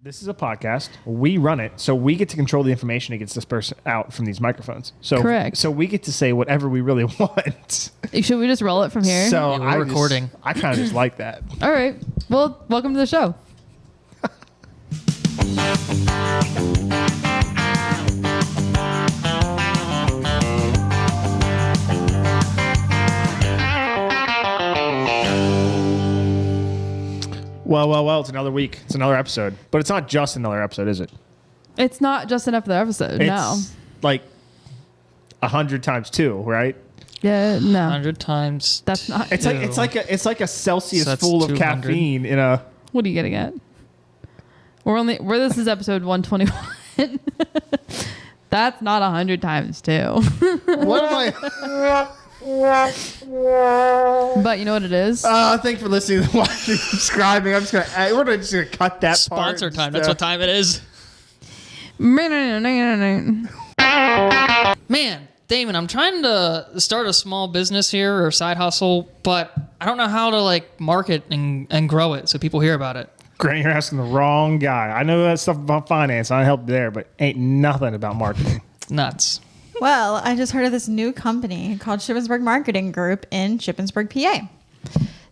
This is a podcast. We run it, so we get to control the information that gets dispersed out from these microphones. So, correct. So we get to say whatever we really want. Should we just roll it from here? So Yeah, we're recording. I kind of just like that. All right. Well, welcome to the show. Well, it's another week. It's another episode. But it's not just another episode, is it? It's not just another episode. No. It's like 100 times 2, right? Yeah. No. 100 times. That's not. It's like a Celsius So that's full of 200. caffeine in a. What are you getting at? This is episode 121. That's not 100 times 2. What am I? But you know what it is? Thanks for listening, watching, subscribing. We're just gonna cut that Sponsor part. time. That's what time it is. Man, Man, Damon, I'm trying to start a small business here or side hustle, but I don't know how to market and grow it so people hear about it. Grant, you're asking the wrong guy. I know that stuff about finance. I helped there, but ain't nothing about marketing. Nuts. Well, I just heard of this new company called Shippensburg Marketing Group in Shippensburg, PA.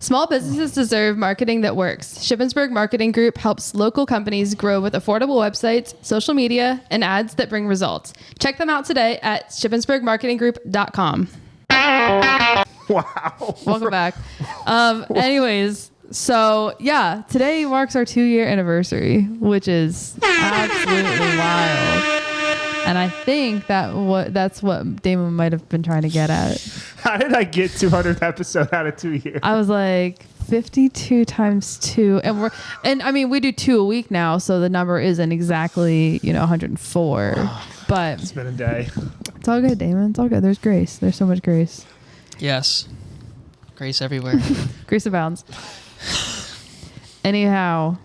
small businesses deserve marketing that works. Shippensburg Marketing Group helps local companies grow with affordable websites, social media, and ads that bring results. Check them out today at shippensburgmarketinggroup.com. Wow. Welcome back. Anyways, so yeah, today marks our 2-year anniversary, which is absolutely wild. And I think that's what Damon might have been trying to get at. How did I get 200th episode out of 2 years? I was like 52 times 2, and I mean we do 2 a week now, so the number isn't exactly 104. But It's been a day. it's all good, Damon. It's all good. There's grace. There's so much grace. Yes. Grace everywhere. Grace abounds. Anyhow,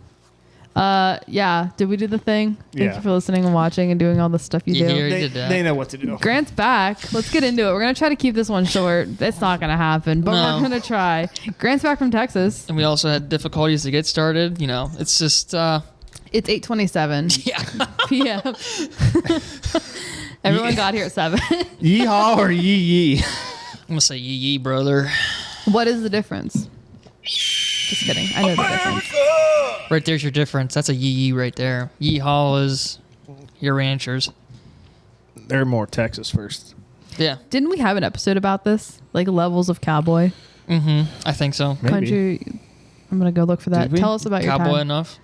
yeah. Did we do the thing? Thank Yeah. you for listening and watching and doing all the stuff you do. Here. They, did that. they know what to do. Grant's back. Let's get into it. We're going to try to keep this one short. It's not going to happen, but No. we're going to try. Grant's back from Texas. And we also had difficulties to get started. It's just, It's 8:27 yeah. p.m. Everyone got here at 7. Yeehaw or yee. I'm going to say yee, brother. What is the difference? Just kidding. I know the difference. Right there's your difference. That's a yee right there. Yeehaw is your ranchers. They're more Texas first. Yeah. Didn't we have an episode about this? Like levels of cowboy? Mm-hmm. I think so. Maybe. Country. I'm going to go look for that. Did we? Tell us about your Cowboy time. enough.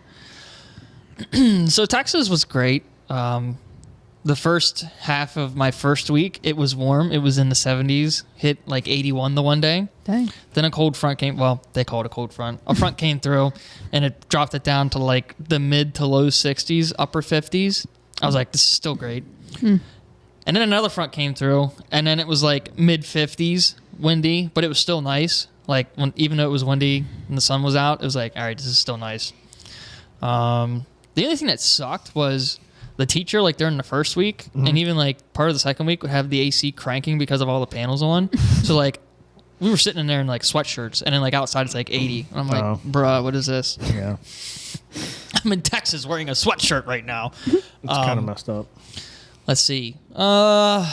So Texas was great. The first half of my first week, it was warm. It was in the 70s. Hit like 81 the one day. Dang. Then a cold front came. Well, they call it a cold front. A front came through, and it dropped it down to like the mid to low 60s, upper 50s. I was like, this is still great. And then another front came through, and then it was like mid 50s, windy, but it was still nice. Like even though it was windy and the sun was out, it was like, all right, this is still nice. The only thing that sucked was the teacher, like during the first week, and even like part of the second week, would have the AC cranking because of all the panels on. So like we were sitting in there in like sweatshirts, and then like outside it's like 80. And I'm like, bruh, what is this? Yeah. I'm in Texas wearing a sweatshirt right now. It's kind of messed up. Let's see. Where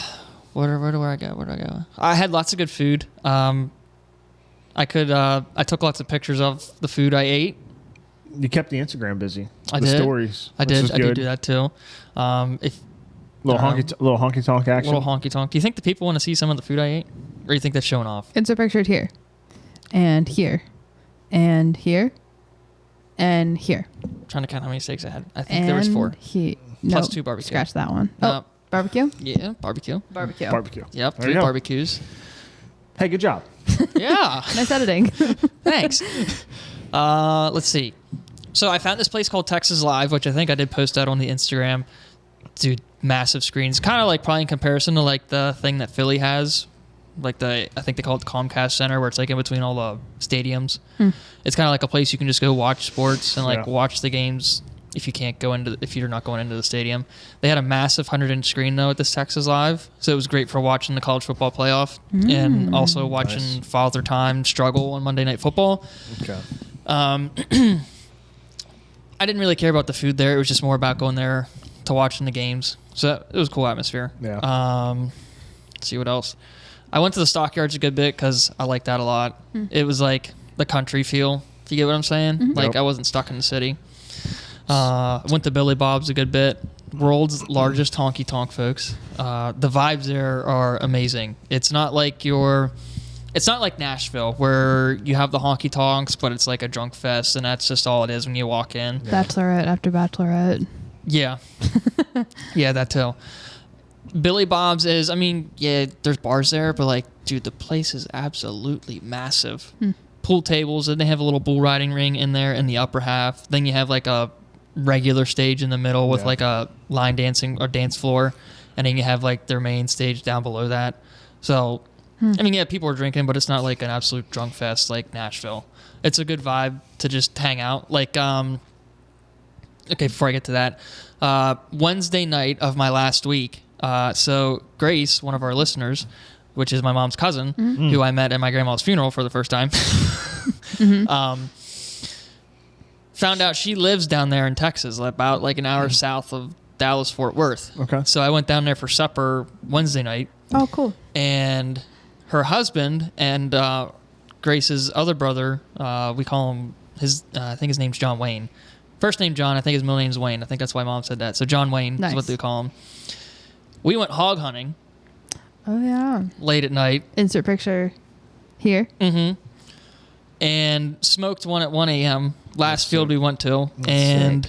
do I go? I had lots of good food. I took lots of pictures of the food I ate. You kept the Instagram busy. I the did. stories. I which did. is I did good. do that too. Little honky tonk action. Little honky tonk. Do you think the people want to see some of the food I ate, or do you think that's showing off? Insert pictured here. And here. And here. And here. I'm trying to count how many steaks I had. I think there was 4. Plus 2 barbecue. Scratch that one. No. Oh, barbecue? Yeah, barbecue. Barbecue. Barbecue. Yep, There you 3 go. barbecues. Hey, good job. Yeah, Nice editing. thanks. Let's see. So I found this place called Texas Live, which I think I did post out on the Instagram. Dude, massive screens. Kind of like probably in comparison to like the thing that Philly has. Like I think they call it the Comcast Center, where it's like in between all the stadiums. It's kind of like a place you can just go watch sports and like watch the games if you're not going into the stadium. They had a massive 100-inch screen though at this Texas Live, so it was great for watching the college football playoff and also watching Father Time struggle on Monday Night Football. Okay. I didn't really care about the food there. It was just more about going there to watching the games. So it was a cool atmosphere. Yeah. Let's see what else. I went to the stockyards a good bit because I liked that a lot. It was like the country feel, if you get what I'm saying. Like, Yep. I wasn't stuck in the city. Went to Billy Bob's a good bit. World's largest honky tonk, folks. The vibes there are amazing. It's not like Nashville where you have the honky tonks, but it's like a drunk fest, and that's just all it is when you walk in. Bachelorette after bachelorette. Yeah. Yeah, that too. Billy Bob's is, I mean, yeah, there's bars there, but like, dude, the place is absolutely massive. Pool tables, and they have a little bull riding ring in there in the upper half. Then you have like a regular stage in the middle with like a line dancing or dance floor. And then you have like their main stage down below that. So, I mean, yeah, people are drinking, but it's not like an absolute drunk fest like Nashville. It's a good vibe to just hang out. Like, okay, before I get to that, Wednesday night of my last week, so Grace, one of our listeners, which is my mom's cousin, who I met at my grandma's funeral for the first time, found out she lives down there in Texas, about like an hour south of Dallas, Fort Worth. Okay. So I went down there for supper Wednesday night, Oh, cool. and her husband and Grace's other brother, we call him I think his name's John Wayne. First name John, I think his middle name's Wayne. I think that's why Mom said that. So John Wayne is what they call him. We went hog hunting Oh, yeah. late at night. Insert picture here. And smoked one at 1 a.m. Last field we went to. And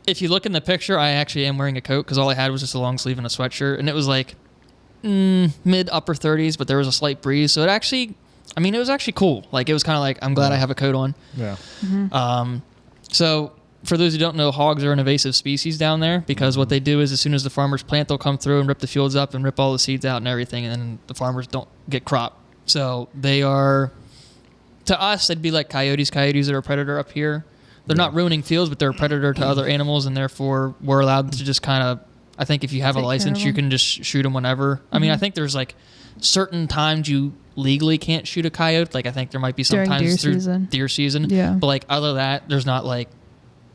if you look in the picture, I actually am wearing a coat because all I had was just a long sleeve and a sweatshirt. And it was like mid upper 30s, but there was a slight breeze. So it was actually cool. Like, it was kind of like, I'm glad I have a coat on. Yeah. So for those who don't know, hogs are an invasive species down there because what they do is as soon as the farmers plant, they'll come through and rip the fields up and rip all the seeds out and everything, and then the farmers don't get crop. So they are, to us, they'd be like coyotes. Coyotes are a predator up here. They're not ruining fields, but they're a predator to other animals, and therefore we're allowed to just kind of, I think if you have a license, you can just shoot them whenever. I mean, I think there's like certain times you legally can't shoot a coyote. Like, I think there might be some times through deer season. Yeah. But like other than that, there's not like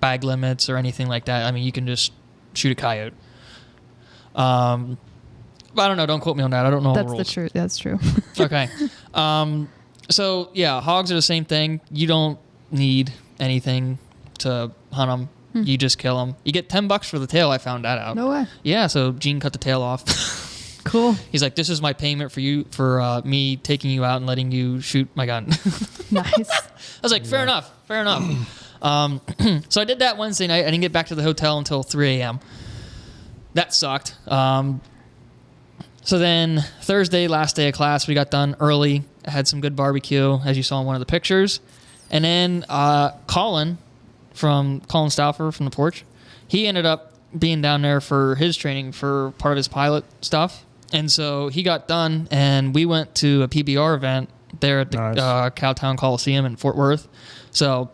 bag limits or anything like that. I mean, you can just shoot a coyote. But I don't know. Don't quote me on that. I don't know all the rules. That's the truth. That's true. Okay. So yeah, hogs are the same thing. You don't need anything to hunt them. You just kill them. You get $10 for the tail. I found that out. No way. Yeah. So Gene cut the tail off. Cool. He's like, this is my payment for you, for me taking you out and letting you shoot my gun. Nice. I was like, fair enough. So I did that Wednesday night. I didn't get back to the hotel until 3 a.m. That sucked. So then Thursday, last day of class, we got done early. I had some good barbecue, as you saw in one of the pictures. And then Colin Stauffer from the porch, he ended up being down there for his training for part of his pilot stuff. And so he got done, and we went to a PBR event there at the Cowtown Coliseum in Fort Worth. So,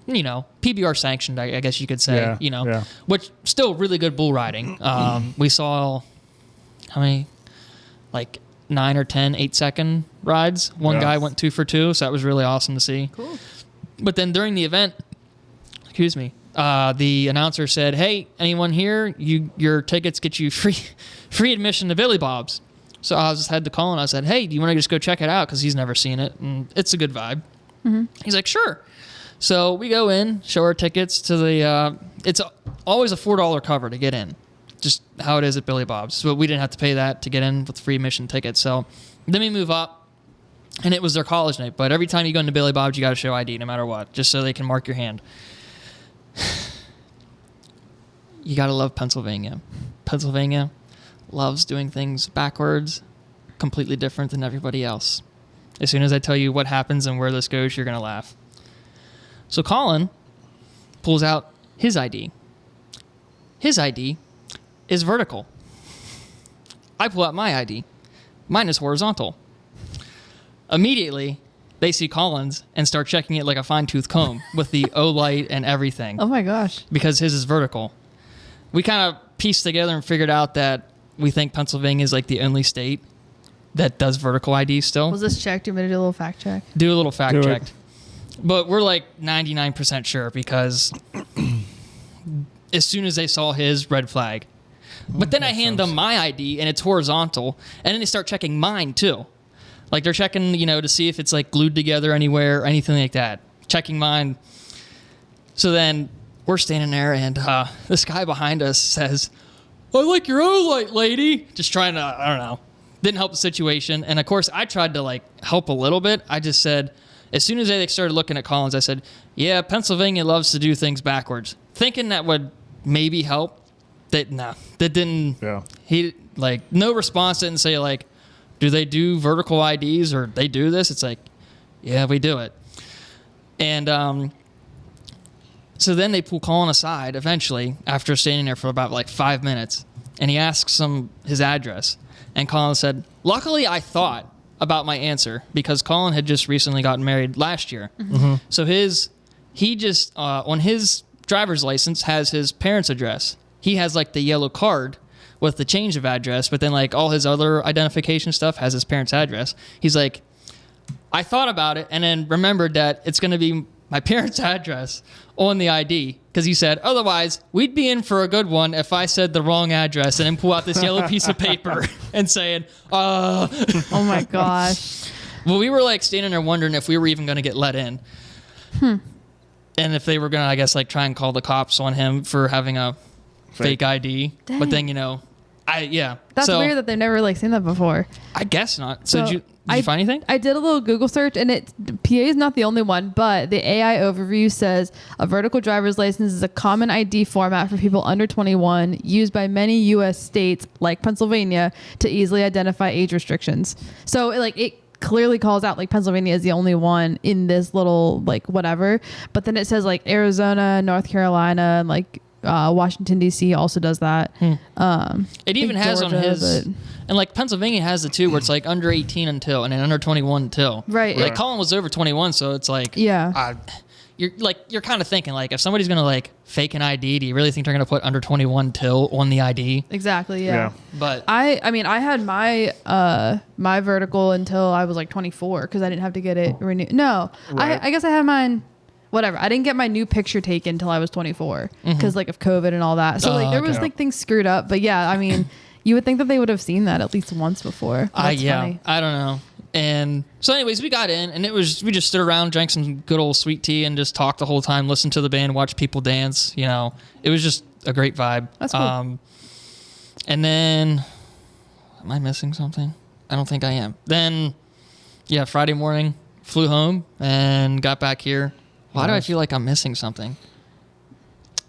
you know, PBR sanctioned, I guess you could say, which still really good bull riding. We saw, how many, like 9 or 10 8-second rides. One guy went 2 for 2, so that was really awesome to see. Cool. But then during the event, the announcer said, "Hey, anyone here? Your tickets get you free admission to Billy Bob's." So I just had to call and I said, "Hey, do you want to just go check it out?" Because he's never seen it and it's a good vibe. He's like, "Sure." So we go in, show our tickets to the. It's always a $4 cover to get in, just how it is at Billy Bob's. So we didn't have to pay that to get in with free admission tickets. So then we move up, and it was their college night. But every time you go into Billy Bob's, you got to show ID no matter what, just so they can mark your hand. You got to love Pennsylvania. Pennsylvania loves doing things backwards, completely different than everybody else. As soon as I tell you what happens and where this goes, you're going to laugh. So Colin pulls out his ID. His ID is vertical. I pull out my ID. Mine is horizontal. Immediately, they see Colin's and start checking it like a fine-tooth comb with the O-light and everything. Oh my gosh. Because his is vertical. We kind of pieced together and figured out that we think Pennsylvania is like the only state that does vertical ID still. Was this checked? Do you want me to do a little fact check? Do a little fact Do check. it. But we're like 99% sure because as soon as they saw his red flag. But then I hand them my ID, and it's horizontal, and then they start checking mine too. Like they're checking, to see if it's like glued together anywhere or anything like that. Checking mine. So then we're standing there, and this guy behind us says, "I like your own light, lady." Just trying to, I don't know. Didn't help the situation. And of course, I tried to like help a little bit. I just said, as soon as they started looking at Collins, I said, "Yeah, Pennsylvania loves to do things backwards," thinking that would maybe help. That didn't. Yeah. He like no response. Didn't say like, do they do vertical IDs or they do this? It's like, yeah, we do it. And so then they pull Colin aside eventually after standing there for about like 5 minutes, and he asks him his address. And Colin said, "Luckily, I thought about my answer because Colin had just recently gotten married last year. Mm-hmm. So he just on his driver's license has his parents' address. He has like the yellow card with the change of address, but then like all his other identification stuff has his parents' address. He's like, I thought about it and then remembered that it's going to be my parents' address on the ID because he said, otherwise, we'd be in for a good one if I said the wrong address and then pull out this yellow piece of paper and saying, Oh my gosh. Well, we were like standing there wondering if we were even going to get let in. And if they were going to, I guess, like try and call the cops on him for having a fake ID. Dang. But then, That's weird that they've never like seen that before. I guess not. So did you find anything? I did a little Google search, and PA is not the only one, but the AI overview says a vertical driver's license is a common ID format for people under 21 used by many U.S. states like Pennsylvania to easily identify age restrictions. So it clearly calls out like Pennsylvania is the only one in this little like whatever, but then it says like Arizona, North Carolina, and like Washington D.C. also does that. It even has Georgia, on his, and like Pennsylvania has it too, where it's like under 18 until, and then under 21 until. Right. Like Colin was over 21, so it's like, you're kind of thinking like, if somebody's gonna like fake an ID, do you really think they're gonna put under 21 till on the ID? Exactly. Yeah. But I mean, I had my my vertical until I was like 24 because I didn't have to get it renewed. No, right. I guess I had mine. Whatever. I didn't get my new picture taken until I was 24 because like of COVID and all that. So like there was like things screwed up. But yeah, I mean, you would think that they would have seen that at least once before. Funny. I don't know. And so anyways, we got in and we just stood around, drank some good old sweet tea and just talked the whole time, listened to the band, watched people dance. It was just a great vibe. That's cool. And then, am I missing something? I don't think I am. Then, Friday morning, flew home and got back here. Why do I feel like I'm missing something?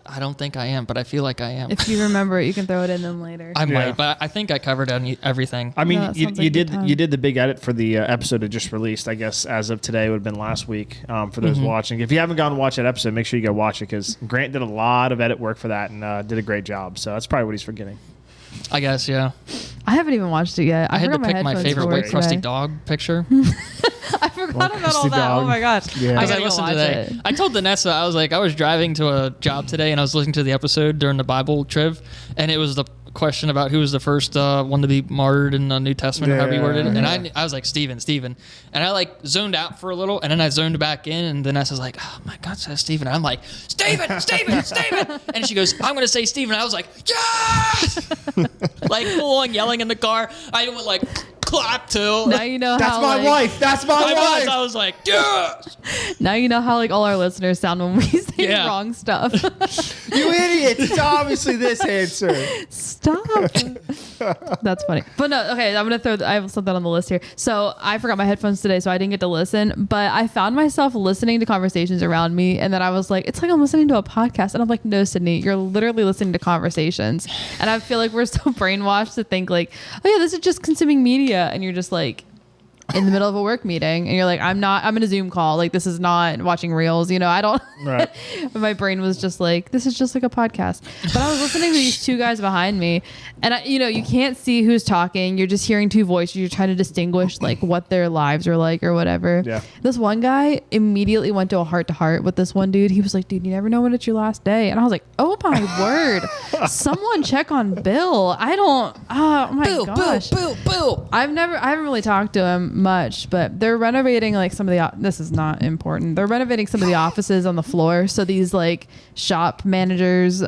I don't think I am, but I feel like I am. If you remember it, you can throw it in them later. I might, but I think I covered everything. I mean, you did the big edit for the episode it just released. I guess as of today would have been last week for those watching. If you haven't gone and watched that episode, make sure you go watch it because Grant did a lot of edit work for that and did a great job. So that's probably what he's forgetting. I guess, yeah. I haven't even watched it yet. I had to pick my favorite white crusty dog picture. I forgot about all that. Dog. Oh my gosh. Yeah. I listened today. It. I told Danessa, I was driving to a job today and I was listening to the episode during the Bible triv, and it was the question about who was the first one to be martyred in the New Testament or however you worded it. And I was like, Stephen. And I like zoned out for a little and then I zoned back in and Danessa's like, oh my God, says Stephen. And I'm like, Stephen. And she goes, I'm going to say Stephen. I was like, yes! Like full on yelling in the car. I went like, clap too. Now you know that's how my wife. That's my wife. I was like, yes. Now you know how like all our listeners sound when we say wrong stuff. You idiot! It's obviously this answer. Stop. That's funny. But no, okay. I'm gonna I have something on the list here. So I forgot my headphones today, so I didn't get to listen. But I found myself listening to conversations around me, and then I was like, it's like I'm listening to a podcast, and I'm like, no, Sydney, you're literally listening to conversations. And I feel like we're so brainwashed to think like, oh yeah, this is just consuming media. And you're just like in the middle of a work meeting and you're like, I'm in a Zoom call. Like this is not watching reels, I don't, right. My brain was just like, this is just like a podcast. But I was listening to these two guys behind me and you can't see who's talking. You're just hearing two voices. You're trying to distinguish like what their lives are like or whatever. Yeah. This one guy immediately went to a heart to heart with this one dude. He was like, dude, you never know when it's your last day. And I was like, oh my word, someone check on Bill. I don't, oh my gosh. Bill. I haven't really talked to him much, but they're renovating like some of the. This is not important. They're renovating some of the offices on the floor. So these like shop managers,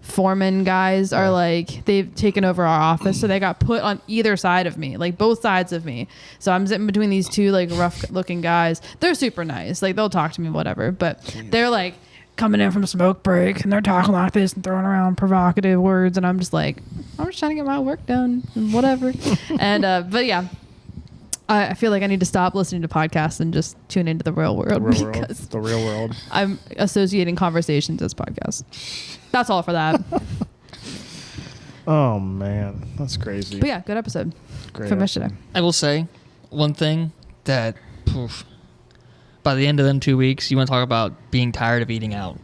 foreman guys are like, they've taken over our office, so they got put on either side of me, like both sides of me. So I'm sitting between these two like rough looking guys. They're super nice, like they'll talk to me whatever, but they're like coming in from smoke break and they're talking like this and throwing around provocative words, and I'm just like, I'm just trying to get my work done and whatever. And but yeah, I feel like I need to stop listening to podcasts and just tune into the real world, because the real world. I'm associating conversations as podcasts. That's all for that. Oh man, that's crazy. But yeah, good episode. Great from episode. yesterday. I will say one thing that by the end of them 2 weeks, you want to talk about being tired of eating out.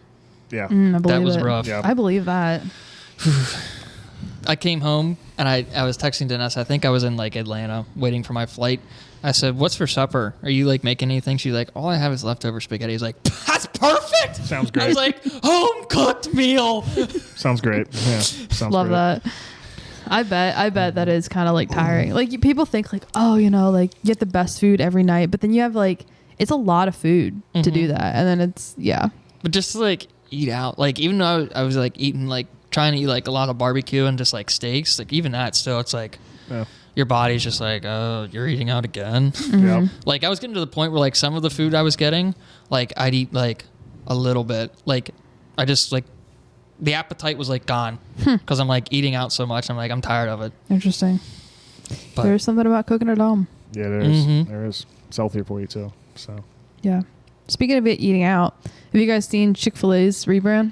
Yeah. I believe That was it. rough. Yeah. I believe that. I came home and I was texting Dennis. I think I was in like Atlanta waiting for my flight. I said, "What's for supper? Are you like making anything?" She's like, "All I have is leftover spaghetti." He's like, "That's perfect." Sounds great. I was like, "Home cooked meal." Sounds great. Yeah. Sounds Love great. that. I bet that is kind of like tiring. Like people think like, oh, you know, like you get the best food every night, but then you have like, it's a lot of food to do that, and then it's But just to like eat out, like even though I was like eating like trying to eat like a lot of barbecue and just like steaks, like even that still, it's like your body's just like, oh, you're eating out again. Yeah. Like I was getting to the point where like some of the food I was getting, like I'd eat like a little bit. Like I just like the appetite was like gone because I'm like eating out so much. I'm like, I'm tired of it. interesting. But There's something about cooking at home. Yeah, there is. Mhm. There is. It's healthier for you too. So. Yeah. Speaking of it eating out, have you guys seen Chick-fil-A's rebrand?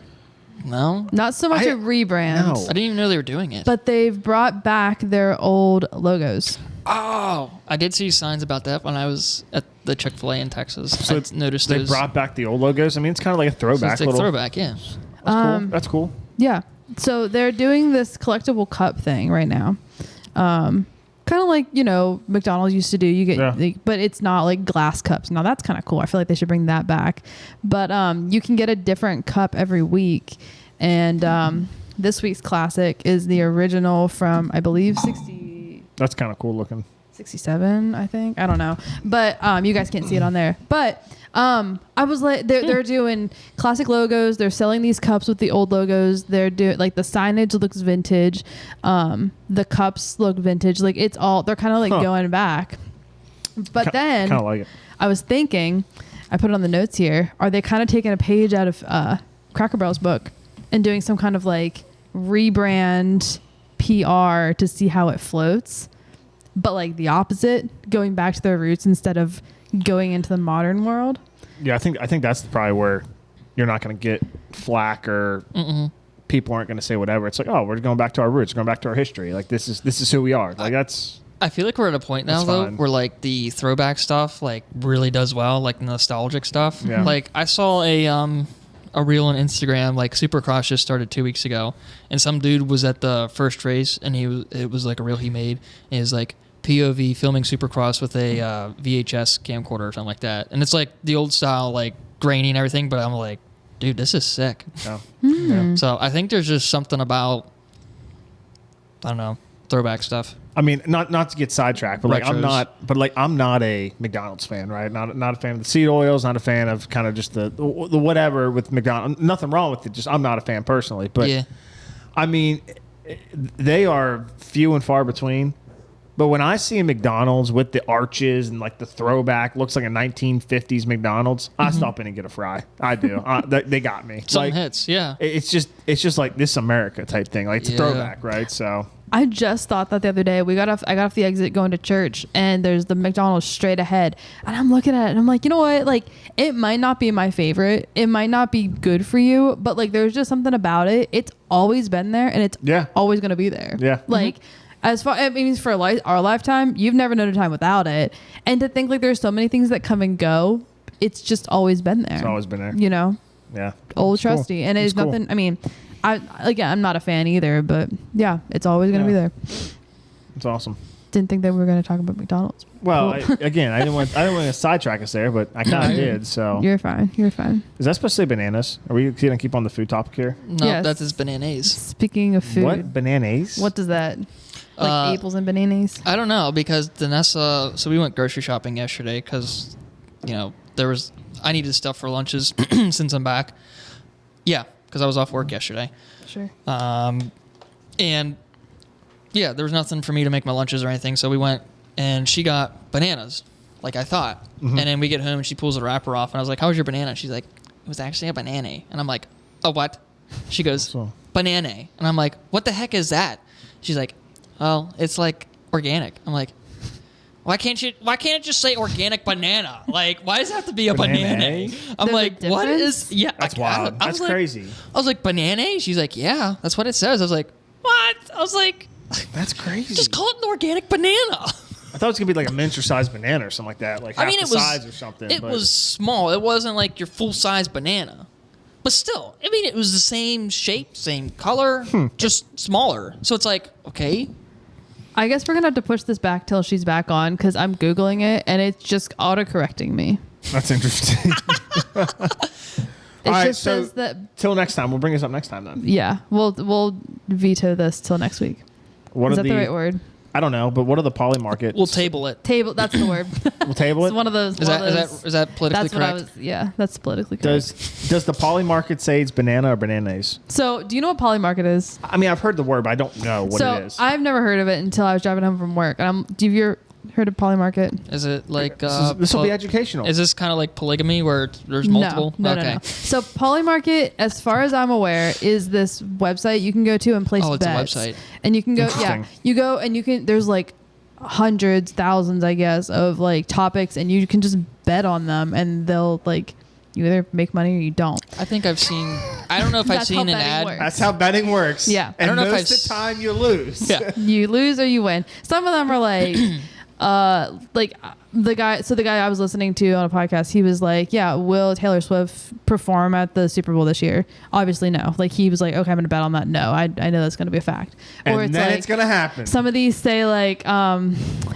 no, Not so much I- a rebrand, No. I didn't even know they were doing it. but they've brought back their old logos. Oh, I did see signs about that when I was at the Chick-fil-A in Texas. So I noticed They those. brought back the old logos. I mean, it's kind of like a So throwback. it's like little. throwback, yeah. That's cool. That's cool. Yeah. So they're doing this collectible cup thing right now. Kind of like, you know, McDonald's used to do. You get, but it's not like glass cups. Now that's kind of cool. I feel like they should bring that back. But you can get a different cup every week. And this week's classic is the original from, I believe, That's kind of cool looking. 67, I think. I don't know. But you guys can't see it on there. But I was like, they're doing classic logos. They're selling these cups with the old logos. They're doing like the signage looks vintage. The cups look vintage. Like it's all, they're kind of like going back. But then Kind of like it. I was thinking, I put it on the notes here, are they kind of taking a page out of Cracker Barrel's book and doing some kind of like rebrand PR to see how it floats? But like the opposite, going back to their roots instead of going into the modern world. Yeah, I think that's probably where you're not going to get flack or people aren't going to say whatever. It's like, oh, we're going back to our roots, going back to our history. Like this is who we are. Like that's. I feel like we're at a point now That's though fine. where like the throwback stuff like really does well, like the nostalgic stuff. Yeah. Like I saw a reel on Instagram, like Supercross just started 2 weeks ago, and some dude was at the first race and it was like a reel he made, and it's like POV filming Supercross with a VHS camcorder or something like that, and it's like the old style like grainy and everything, but I'm like, dude, this is sick. Yeah. Yeah. So I think there's just something about, I don't know, throwback stuff. I mean, not to get sidetracked, but like Retros. I'm not a McDonald's fan, right? Not a fan of the seed oils, not a fan of kind of just the whatever with McDonald's. Nothing wrong with it, just I'm not a fan personally. But Yeah. I mean, they are few and far between. But when I see a McDonald's with the arches and like the throwback, looks like a 1950s McDonald's, I stop in and get a fry. I do. They got me. Something Like, hits, yeah. it's just like this America type thing. Like it's a Yeah. throwback, right? So I just thought that the other day. I got off the exit going to church, and there's the McDonald's straight ahead, and I'm looking at it and I'm like, you know what? Like it might not be my favorite. It might not be good for you, but like there's just something about it. It's always been there, and it's always going to be there. Yeah. Like as far, I mean, for our lifetime, you've never known a time without it. And to think like there's so many things that come and go, it's just always been there. it's always been there. You know, Yeah. old It's cool. trusty, and it's cool. nothing. I mean, I'm not a fan either, but yeah, it's always going to be there. It's awesome. Didn't think that we were going to talk about McDonald's. Well, Cool. I didn't want to sidetrack us there, but I kind of did. So You're fine. is that supposed to say bananas? Are we going to keep on the food topic here? No, Yes. that's his bananas. Speaking of food, What bananas? what does that? Like apples and bananas. I don't know because Danessa. So we went grocery shopping yesterday because, I needed stuff for lunches since I'm back. Yeah, because I was off work yesterday. Sure. And yeah, there was nothing for me to make my lunches or anything. So we went and she got bananas, like I thought. Mm-hmm. And then we get home and she pulls the wrapper off and I was like, "How was your banana?" She's like, "It was actually a banana." And I'm like, "Oh, what?" She goes, "Banana." And I'm like, "What the heck is that?" She's like, "Oh, it's like organic." I'm like, why can't it just say organic banana? Like, why does it have to be a banana? I'm There's like, a what difference? is? Yeah, That's wild. That's crazy. I was like, banana? She's like, yeah, that's what it says. I was like, what? I was like, That's crazy. just call it an organic banana. I thought it was gonna be like a miniature sized banana or something like that, like half the size or something. It was small. It wasn't like your full size banana, but still, I mean, it was the same shape, same color, just smaller. So it's like, okay. I guess we're gonna have to push this back till she's back on because I'm googling it and it's just auto-correcting me. That's interesting. It All right, just says that. Till next time, we'll bring this up next time then. Yeah, we'll veto this till next week. What Is are that the right word? I don't know, but what are the poly markets? We'll table it. Table. That's the word. We'll table it. It's one of those. Is that politically That's what I correct? was. Yeah, that's politically correct. Does the poly market say it's banana or bananas? So, do you know what poly market is? I mean, I've heard the word, but I don't know what it is. I've never heard of it until I was driving home from work. And do you heard of poly market? Is it like this will be educational. Is this kind of like polygamy where there's multiple? No. So poly market, as far as I'm aware, is this website you can go to and place Oh, it's a bets. website. And you can go, Interesting. you go and you can. There's like hundreds, thousands, I guess, of like topics, and you can just bet on them, and they'll like you either make money or you don't. I think I've seen. I don't know if I've That's seen how an betting ad. works. That's how betting works. Yeah. And I don't know if most I've of the time you lose. Yeah. You lose or you win. Some of them are like the guy I was listening to on a podcast, he was like, yeah, will Taylor Swift perform at the Super Bowl this year? Obviously no. Like he was like, okay, I'm gonna bet on that. No, I know that's gonna be a fact. And or it's then like, it's gonna happen. some of these say like,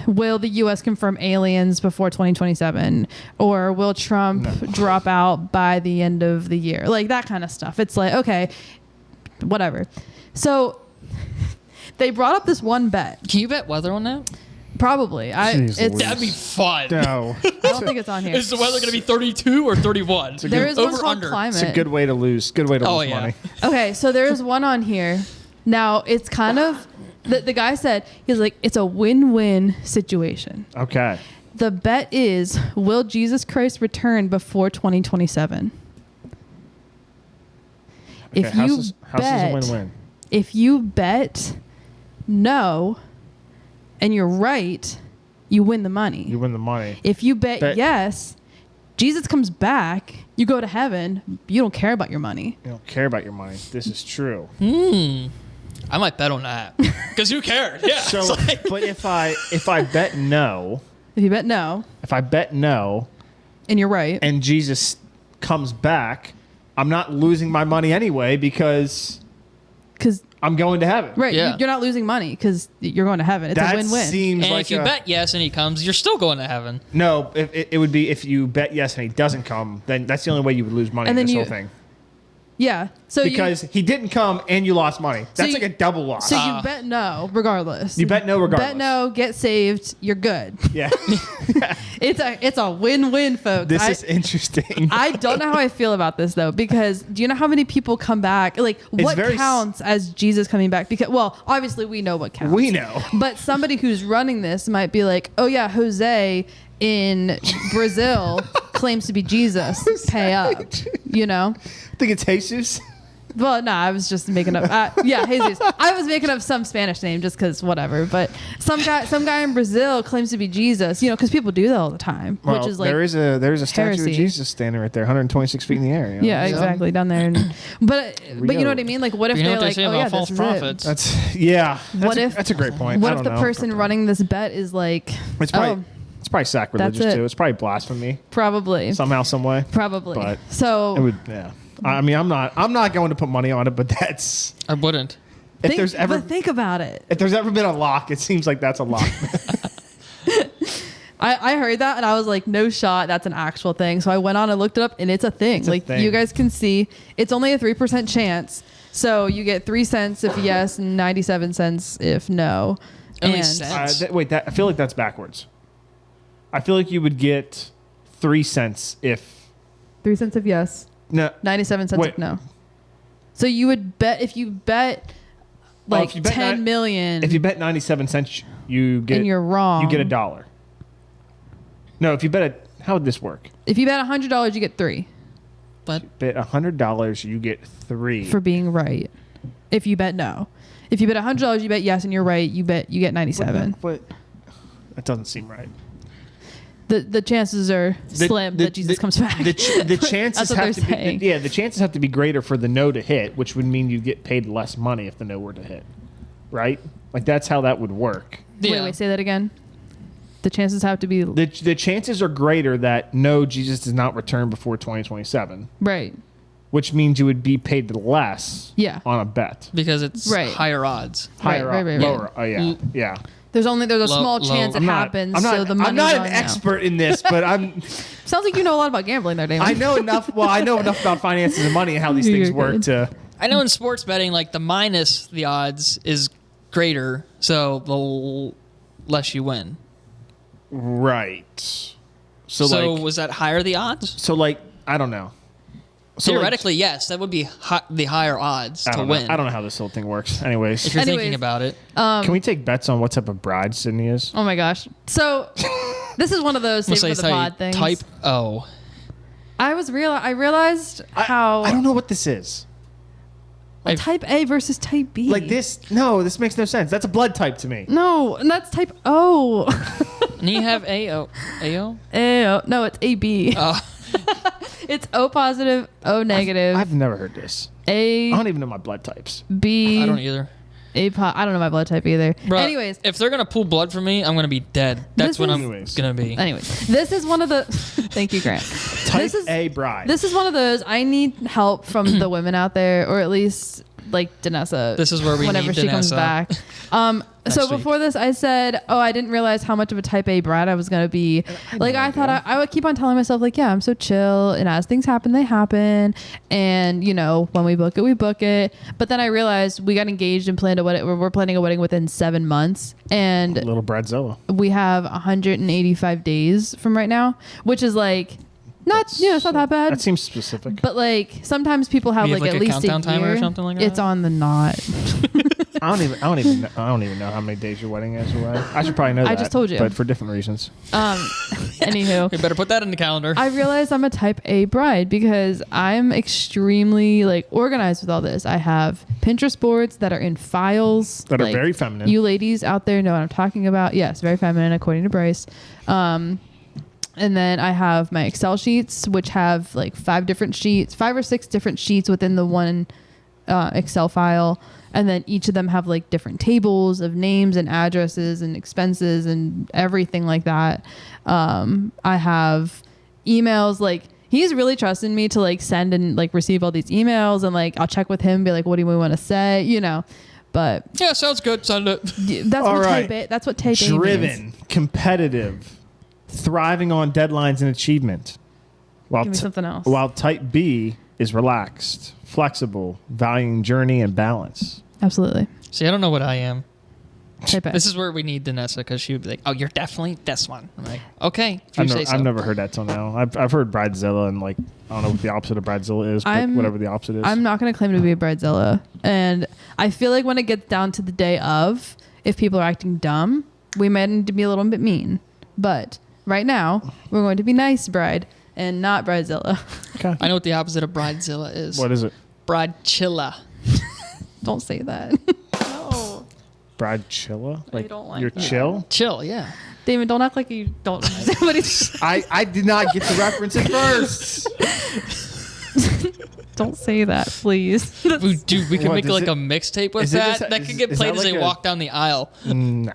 will the U.S. confirm aliens before 2027, or will Trump drop out by the end of the year? Like that kind of stuff. It's like, okay, whatever. So they brought up this one bet. Can you bet weather on that? Probably. Jeez It's, Louise. That'd be fun. No. I don't think it's on here. Is the weather going to be 32 or 31? There is one Over called under. climate. It's a good way to lose. Good way to Oh, lose yeah. money. Okay, so there's one on here. Now it's kind of the guy said he's like it's a win-win situation. Okay. The bet is, will Jesus Christ return before 2027? If Okay, how's you this bet, a win-win? if you bet no, and you're right, you win the money. You win the money. If you bet Bet- yes, Jesus comes back, you go to heaven, you don't care about your money. You don't care about your money. This is true. I might bet on that. Because who cares? Yeah. So, it's like- but if I bet no, If you bet no, and you're right, and Jesus comes back, I'm not losing my money anyway because because I'm going to heaven. right, Yeah. you're not losing money because you're going to heaven. It's That a win-win. seems and like if you bet yes and he comes, you're still going to heaven. no. It would be if you bet yes and he doesn't come, then that's the only way you would lose money And in then this you- whole thing. Yeah. So Because he didn't come and you lost money. That's like a double loss. you bet no regardless. You bet no regardless. Bet no, get saved, you're good. Yeah. It's a win-win, folks. This is interesting. I don't know how I feel about this though, because do you know how many people come back? Like, what very counts as Jesus coming back? Because, well, obviously we know what counts. We know. But somebody who's running this might be like, oh yeah, Jose in Brazil claims to be Jesus. Pay up, you know? I think it's Jesus. Well, no, I was just making up. Yeah, Jesus. I was making up some Spanish name just because whatever. But some guy in Brazil claims to be Jesus. You know, because people do that all the time. Well, which is like there is a statue heresy. of Jesus standing right there, 126 feet in the air. You know? yeah, exactly down there. But you know what I mean? Like, what if You know they're what they like, say oh about yeah, false this is it. prophets? That's that's a great point. What I if don't the know. person running this bet is like, It's probably sacrilegious That's it. too. It's probably blasphemy probably, somehow, some way. probably. But So it would, yeah. I mean, I'm not going to put money on it, but that's I wouldn't. if there's ever think about it. if there's ever been a lock, it seems like that's a lock. I heard that and I was like, no shot, that's an actual thing. So I went on and looked it up and it's a thing. It's a like thing. you guys can see, it's only a 3% chance. So you get 3 cents if yes, and 97 cents if no. Only And- cents. I feel like that's backwards. I feel like you would get 3 cents if 3 cents if yes, no. 97 cents Wait. if no. So you would bet if you bet like if you bet 10 million. If you bet 97 cents, you get and you're wrong, you get $1. No, if you bet how would this work? If you bet $100, you get 3 But Bet $100, you get 3 for being right. If you bet no, if you bet $100, you bet yes, and you're right. You get 97. But that doesn't seem right. The chances are slim that Jesus comes back. The chances That's what have they're to saying. be the chances have to be greater for the no to hit, which would mean you get paid less money if the no were to hit, right? Like that's how that would work. yeah. Wait, say that again. The chances have to be The chances are greater that no, Jesus does not return before 2027, right. which means you would be paid less Yeah. on a bet. because it's Right. higher odds. Higher, right. lower. Oh yeah, yeah. There's a small Low. chance it I'm not. happens. I'm not. So the I'm money's not on an now. expert in this, but I'm. Sounds like you know a lot about gambling there, Damon. I know enough. Well, I know enough about finances and money and how these things You're work. good. To I know in sports betting, like the minus the odds is greater, so the less you win. right. So like, was that higher the odds? I don't know. So, like, Theoretically, yes, that would be the higher odds I to don't know. win. I don't know how this whole thing works. Anyways, If you're Anyways, thinking about it. can we take bets on what type of bride Sydney is? Oh my gosh. So this is one of those I'm save gonna for say the pod things. Type O. I realized how I don't know what this is. type A versus type B. Like this? No, this makes no sense. That's a blood type to me. No, and that's type O. And you have AO. AO? Ew. No, it's AB. Oh. It's O positive, O negative, I've never heard this. A I don't even know my blood types. B. I don't either. I don't know my blood type either. Bruh, Anyways, if they're going to pull blood from me, I'm going to be dead. That's This what is- I'm Anyways. going to be. this is one of the. Thank you, Grant. Type This is- A bride. This is one of those. I need help from the women out there, or at least like Danessa. This is where we whenever need she comes Danessa. back. So week. before this, I said, "Oh, I didn't realize how much of a type A bride I was gonna be." Like I thought I would keep on telling myself, like, "Yeah, I'm so chill, and as things happen, they happen, and you know, when we book it, we book it." But then I realized we got engaged and planned a wedding. We're planning a wedding within 7 months, and Little bridezilla. we have 185 days from right now, which is like not it's not that bad. That seems specific. But like sometimes people have You have, like like, at a least a countdown timer year. or something like It's that? on the knot. I don't even know how many days your wedding is away. I should probably know that. I just told you. but for different reasons. Anywho, You better put that in the calendar. I realized I'm a type A bride because I'm extremely like organized with all this. I have Pinterest boards that are in files That are like, very feminine. You ladies out there know what I'm talking about. Yes, very feminine according to Bryce. And then I have my Excel sheets, which have like 5 or 6 different sheets within the one Excel file. And then each of them have like different tables of names and addresses and expenses and everything like that. I have emails, like he's really trusting me to like send and like receive all these emails, and like I'll check with him, be like, what do we want to say, you know? But yeah, sounds good. Send it. that's All what right. type A. That's what type A means. Driven, competitive, thriving on deadlines and achievement. While Give me something else. While type B is relaxed, flexible, valuing journey and balance. Absolutely. See, I don't know what I am. Type A. This is where we need Danessa because she would be like, "Oh, you're definitely this one." I'm like, "Okay, if you say so." I've never heard that till now. I've heard bridezilla and like I don't know what the opposite of bridezilla is, but I'm- whatever the opposite is. I'm not going to claim to be a bridezilla. And I feel like when it gets down to the day of, if people are acting dumb, we might need to be a little bit mean. But right now, we're going to be nice bride and not bridezilla. Okay. I know what the opposite of bridezilla is. What is it? Bridechilla. Don't say that. No. Bridechilla? Like don't like you're that. chill? Chill, yeah. Damon, don't act like you don't. Somebody's, I did not get the reference at first. don't say that, please. Dude, we can What, make is like it- a mixtape with is it that. just- That is- could get is played that as like they a- walk down the aisle. No.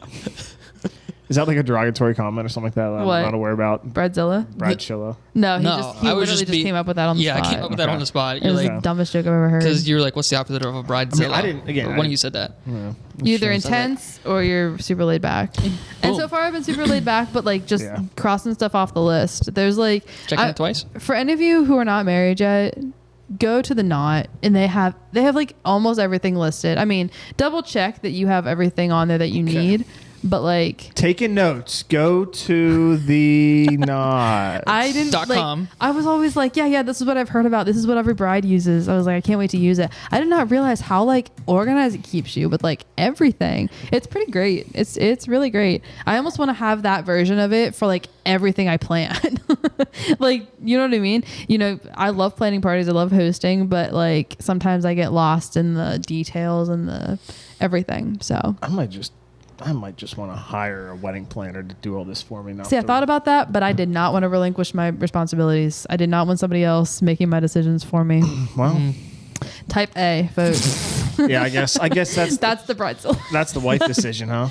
Is that like a derogatory comment or something like that? I'm What? not aware about. Bridezilla? Bridechilla. No, he No, he I would literally just just came up with that on the Yeah, spot. I came up with that Okay. on the spot. It You're was like, the dumbest joke I've ever heard. because you're like, what's the opposite of a bridezilla? I didn't- again, Or I when didn't- you said that. Yeah. You're either Sure, so that- intense or you're super laid back. And so far I've been super laid back, but like just Yeah. crossing stuff off the list. There's like Checking it twice. For any of you who are not married yet, go to the Knot and they have like almost everything listed. I mean, double check that you have everything on there that you need, But like taking notes, go to the knot. I didn't .com. I was always like, yeah, this is what I've heard about. This is what every bride uses. I was like, I can't wait to use it. I did not realize how like organized it keeps you with like everything. It's pretty great. It's really great. I almost want to have that version of it for like everything I plan. Like, you know what I mean? You know, I love planning parties. I love hosting, but like sometimes I get lost in the details and the everything. So I might just want to hire a wedding planner to do all this for me now. see, I thought about that, but I did not want to relinquish my responsibilities. I did not want somebody else making my decisions for me. Well, Type A, folks. yeah, I guess That's the bridezilla. that's the wife decision, huh?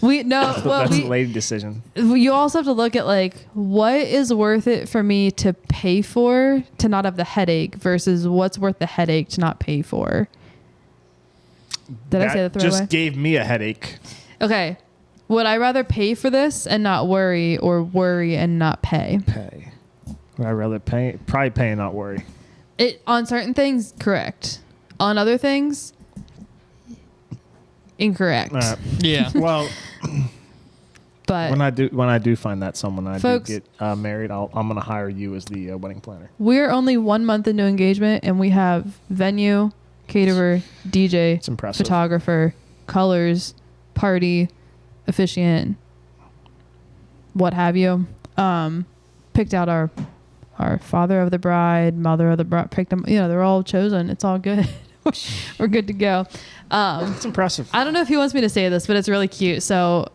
That's The lady decision. you also have to look at like what is worth it for me to pay for to not have the headache versus what's worth the headache to not pay for. Did I say that the right just way? gave me a headache. Okay. Would I rather pay for this and not worry or worry and not pay? Pay. Would I rather probably pay and not worry. It on certain things, correct. On other things, incorrect. Yeah. Well, But when I do find that someone I Folks- do get married, I'm gonna hire you as the wedding planner. we're only 1 month into engagement and we have venue, caterer, DJ, It's impressive. photographer, colors, party, officiant, what have you. Picked out our father of the bride, mother of the bride, picked them, you know, they're all chosen. It's all good. We're good to go. It's impressive. I don't know if he wants me to say this, but it's really cute. So,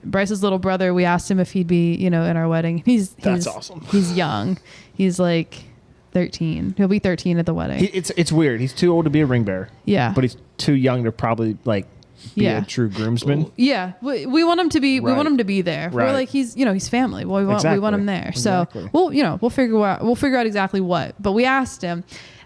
Bryce's little brother, we asked him if he'd be, you know, in our wedding. That's awesome. He's young. He's like 13. He'll be 13 at the wedding. It's weird. He's too old to be a ring bearer. Yeah. But he's too young to probably like be Yeah. a true groomsman. Yeah, we want him to be. We Right. want him to be there. We're Right. like he's family. Well, we want Exactly. him there. Exactly. So we'll figure out exactly what. But we asked him,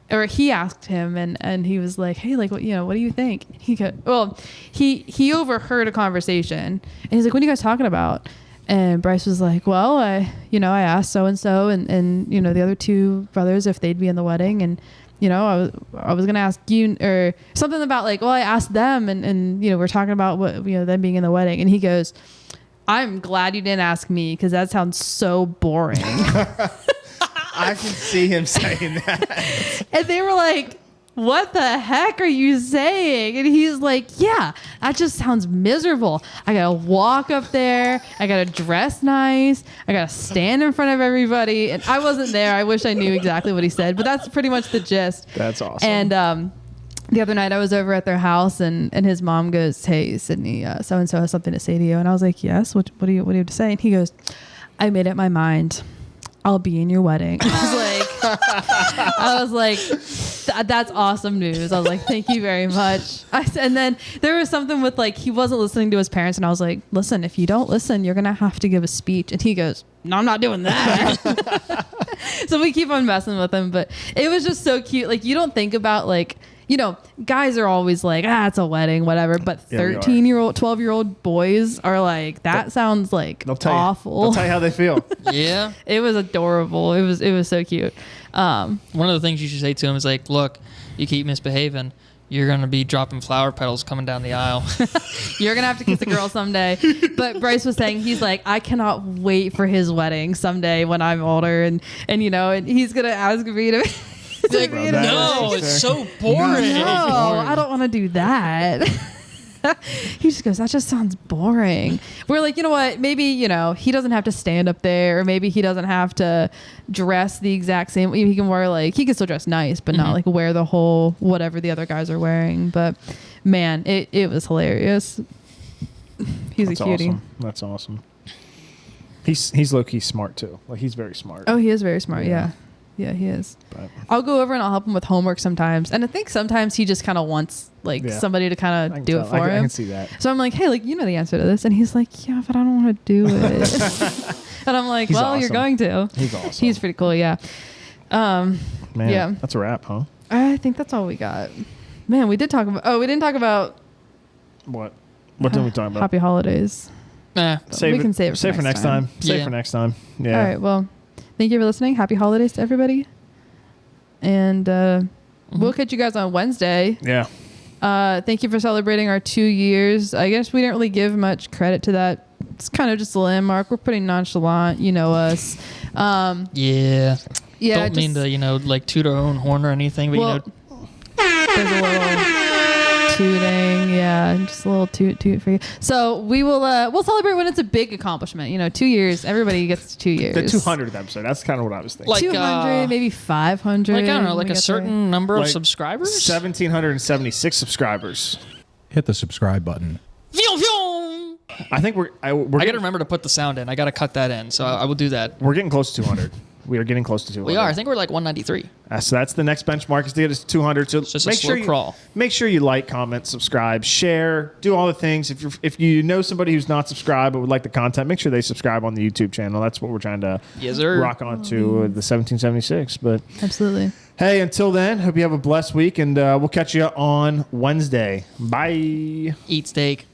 or he asked him, and he was like, hey, like what do you think? And he overheard a conversation, and he's like, what are you guys talking about? And Bryce was like, well, I asked so and so and you know the other two brothers if they'd be in the wedding, and you know, I was gonna ask you or something about like, well, I asked them and you know, we're talking about what, you know, them being in the wedding. And he goes, I'm glad you didn't ask me because that sounds so boring. I can see him saying that. And they were like, what the heck are you saying? And he's like, yeah, that just sounds miserable. I gotta walk up there. I gotta dress nice. I gotta stand in front of everybody. And I wasn't there. I wish I knew exactly what he said, but that's pretty much the gist. That's awesome. And the other night I was over at their house and his mom goes, hey, Sydney, so-and-so has something to say to you. And I was like, yes, what do you have to say? And he goes, I made up my mind. I'll be in your wedding. I was like, that's awesome news. I was like, thank you very much. And then there was something with like, he wasn't listening to his parents. And I was like, listen, if you don't listen, you're going to have to give a speech. And he goes, no, I'm not doing that. So we keep on messing with him, but it was just so cute. Like, you don't think about like, you know, guys are always like, it's a wedding, whatever. But 13-year-old, 12-year-old boys are like, that sounds like awful. They'll tell you how they feel. Yeah. It was adorable. It was so cute. One of the things you should say to him is like, look, you keep misbehaving, you're going to be dropping flower petals coming down the aisle. You're going to have to kiss a girl someday. But Bryce was saying, he's like, I cannot wait for his wedding someday when I'm older. And you know, and he's going to ask me to... Like, no, it's so boring. No, I don't want to do that. He just goes, that just sounds boring. We're like, you know what? Maybe, you know, he doesn't have to stand up there, or maybe he doesn't have to dress the exact same. He can wear like, he can still dress nice, but not like wear the whole whatever the other guys are wearing. But man, it was hilarious. He's That's a cutie. Awesome. That's awesome. He's low-key smart too. Like, he's very smart. Oh, he is very smart. Yeah. Yeah, he is. But I'll go over and I'll help him with homework sometimes. And I think sometimes he just kind of wants like somebody to I kind can of do it tell. for I him. can see that. So I'm like, hey, like, you know the answer to this. And he's like, yeah, but I don't want to do it. And I'm like, He's well, you're awesome. going to. He's awesome. He's pretty cool. Yeah. Man, yeah. That's a wrap, huh? I think that's all we got. Man, we didn't talk about What? What did we talk about? Happy holidays. Nah. We can save it Save for next time. Save Yeah. for next time. Yeah. All right. Well, thank you for listening. Happy holidays to everybody. And we'll catch you guys on Wednesday. Yeah. Thank you for celebrating our 2 years. I guess we didn't really give much credit to that. It's kind of just a landmark. We're pretty nonchalant. You know us. Yeah. Yeah. Don't mean to, like toot our own horn or anything, but Well, there's a little tooting. Yeah, just a little toot for you. So we'll celebrate when it's a big accomplishment. 2 years. Everybody gets 2 years. The 200th episode. That's kind of what I was thinking. Like, 200, maybe 500. like, I don't know, when like we a get certain number of Like subscribers? 1,776 subscribers. Hit the subscribe button. Phew, phew. I think we're I got to remember to put the sound in. I got to cut that in, so I will do that. We're getting close to 200. We are getting close to 200. We are. I think we're like 193. So that's the next benchmark is to get us to 200. So It's just a make slow sure crawl. Make sure you like, comment, subscribe, share, do all the things. If you know somebody who's not subscribed but would like the content, make sure they subscribe on the YouTube channel. That's what we're trying to Yes, sir. rock on to the 1776. But Absolutely. hey, until then, hope you have a blessed week, and we'll catch you on Wednesday. Bye. Eat steak.